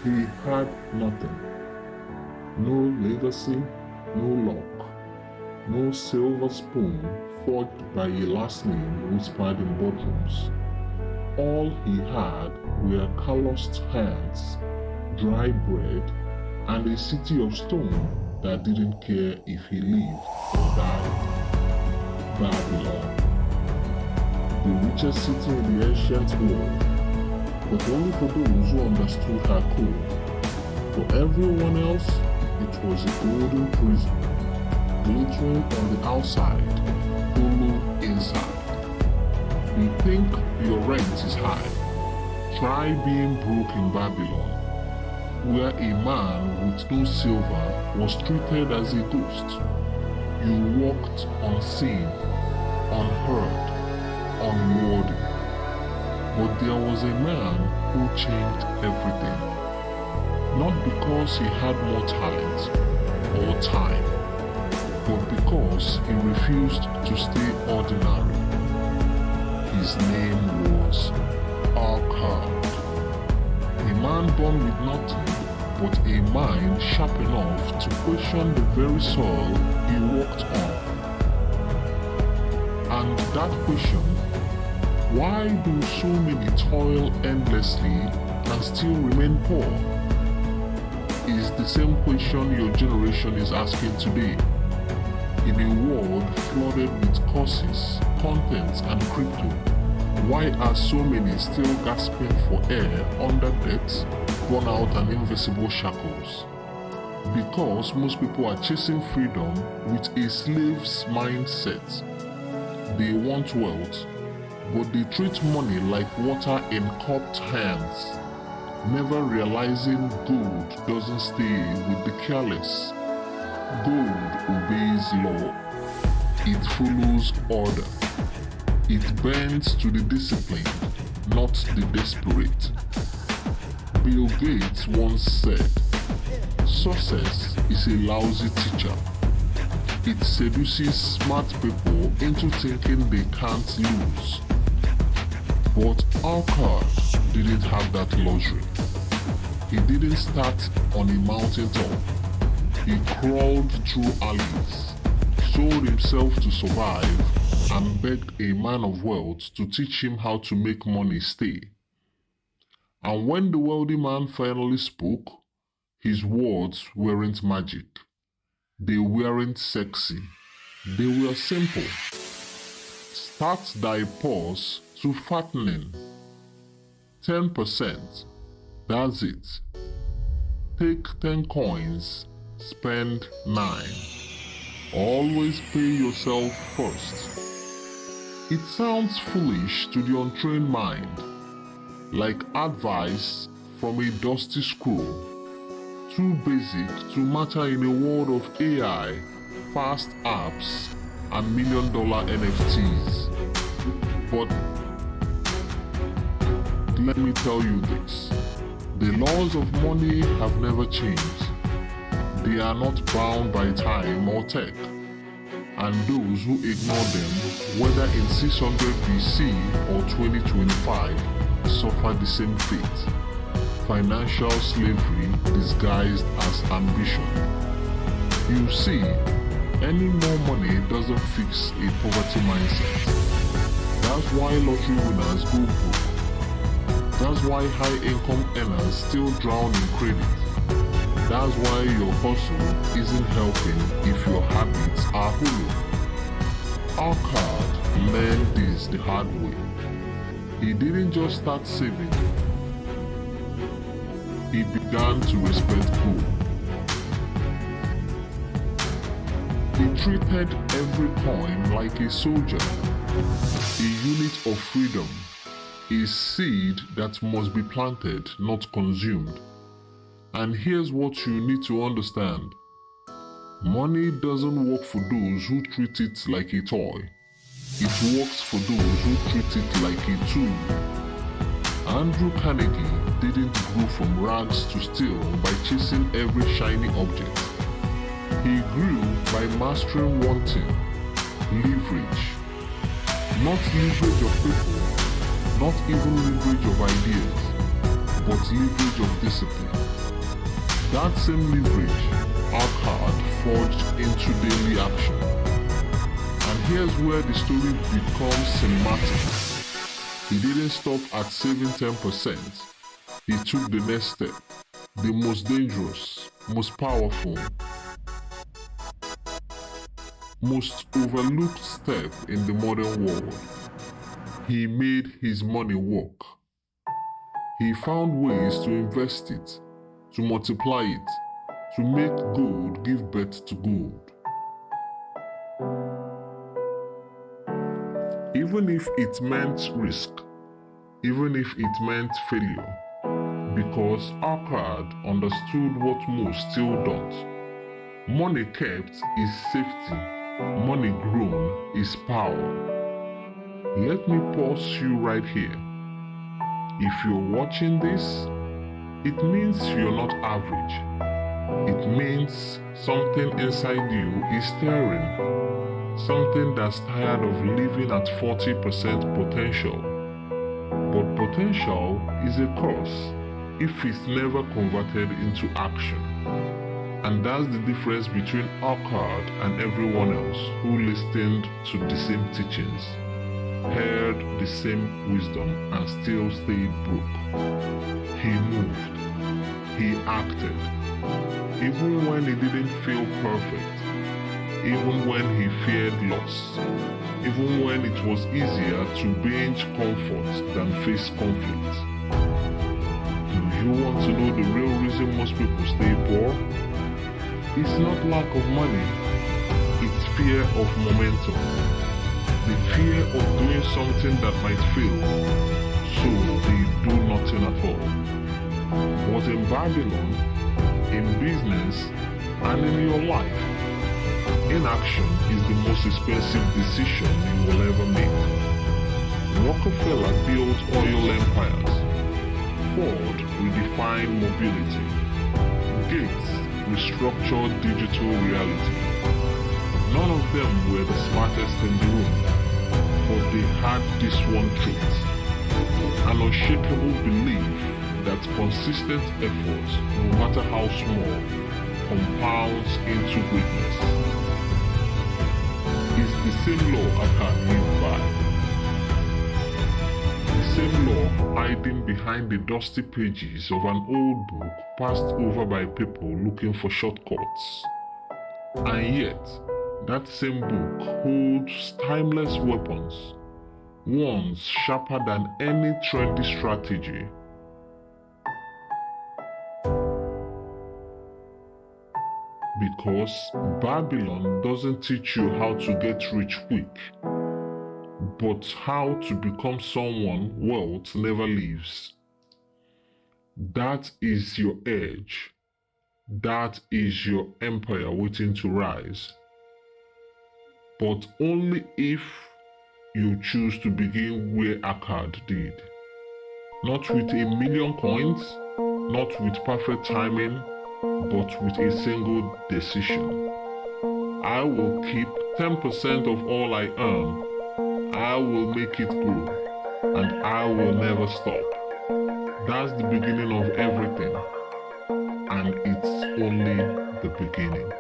He had nothing. No legacy, no luck, no silver spoon forged by a last name whispered in boardrooms. All he had were calloused hands, dry bread, and a city of stone that didn't care if he lived or died. Babylon. The richest city in the ancient world, but only for those who understood her code. For everyone else, it was a golden prison, glittering on the outside, hollow inside. You think your rent is high? Try being broke in Babylon, where a man with no silver was treated as a ghost. You walked unseen, unheard, unworthy. But there was a man who changed everything. Not because he had more talent or time, but because he refused to stay ordinary. His name was Outpaced. A man born with nothing, but a mind sharp enough to question the very soil he walked on. And that question, why do so many toil endlessly and still remain poor, is the same question your generation is asking today. In a world flooded with courses, contents, and crypto, why are so many still gasping for air under debt, burnout, and invisible shackles? Because most people are chasing freedom with a slave's mindset. They want wealth, but they treat money like water in cupped hands, never realizing gold doesn't stay with the careless. Gold obeys law. It follows order. It bends to the disciplined, not the desperate. Bill Gates once said, "Success is a lousy teacher. It seduces smart people into thinking they can't lose." But Outpaced didn't have that luxury. He didn't start on a mountaintop. He crawled through alleys, sold himself to survive, and begged a man of wealth to teach him how to make money stay. And when the wealthy man finally spoke, his words weren't magic. They weren't sexy. They were simple. Start thy purse to fattening. 10%. That's it. Take 10 coins, spend 9. Always pay yourself first. It sounds foolish to the untrained mind, like advice from a dusty scroll, too basic to matter in a world of AI, fast apps, and million-dollar NFTs. But let me tell you this, the laws of money have never changed. They are not bound by time or tech. And those who ignore them, whether in 600 BC or 2025, suffer the same fate. Financial slavery disguised as ambition. You see, any more money doesn't fix a poverty mindset. That's why lottery winners go broke. That's why high-income earners still drown in credit. That's why your hustle isn't helping if your habits are hollow. Outpaced learned this the hard way. He didn't just start saving. He began to respect gold. He treated every coin like a soldier, a unit of freedom, a seed that must be planted, not consumed. And here's what you need to understand. Money doesn't work for those who treat it like a toy. It works for those who treat it like a tool. Andrew Carnegie didn't grow from rags to steal by chasing every shiny object. He grew by mastering one thing, leverage. Not leverage of people, not even leverage of ideas, but leverage of discipline. That same leverage Arkad forged into daily action. And here's where the story becomes cinematic. He didn't stop at saving 10%. He took the next step, the most dangerous, most powerful, most overlooked step in the modern world. He made his money work. He found ways to invest it, to multiply it, to make gold give birth to gold. Even if it meant risk, even if it meant failure, because Arkad understood what most still don't. Money kept is safety, money grown is power. Let me pause you right here. If you're watching this, it means you're not average. It means something inside you is stirring. Something that's tired of living at 40% potential. But potential is a curse if it's never converted into action. And that's the difference between Arkad and everyone else who listened to the same teachings, heard the same wisdom, and still stayed broke. He moved. He acted. Even when it didn't feel perfect. Even when he feared loss. Even when it was easier to binge comfort than face conflict. Do you want to know the real reason most people stay poor? It's not lack of money. It's fear of momentum. The fear of doing something that might fail, so they do nothing at all. But in Babylon, in business, and in your life, inaction is the most expensive decision you will ever make. Rockefeller built oil empires. Ford redefined mobility. Gates restructured digital reality. None of them were the smartest in the room, but they had this one trait, an unshakable belief that consistent effort, no matter how small, compounds into greatness. It's the same law Arkad lived by. The same law hiding behind the dusty pages of an old book passed over by people looking for shortcuts. And yet, that same book holds timeless weapons, ones sharper than any trendy strategy. Because Babylon doesn't teach you how to get rich quick, but how to become someone wealth never leaves. That is your edge. That is your empire waiting to rise. But only if you choose to begin where Arkad did. Not with 1,000,000 coins, not with perfect timing, but with a single decision. I will keep 10% of all I earn. I will make it grow, and I will never stop. That's the beginning of everything, and it's only the beginning.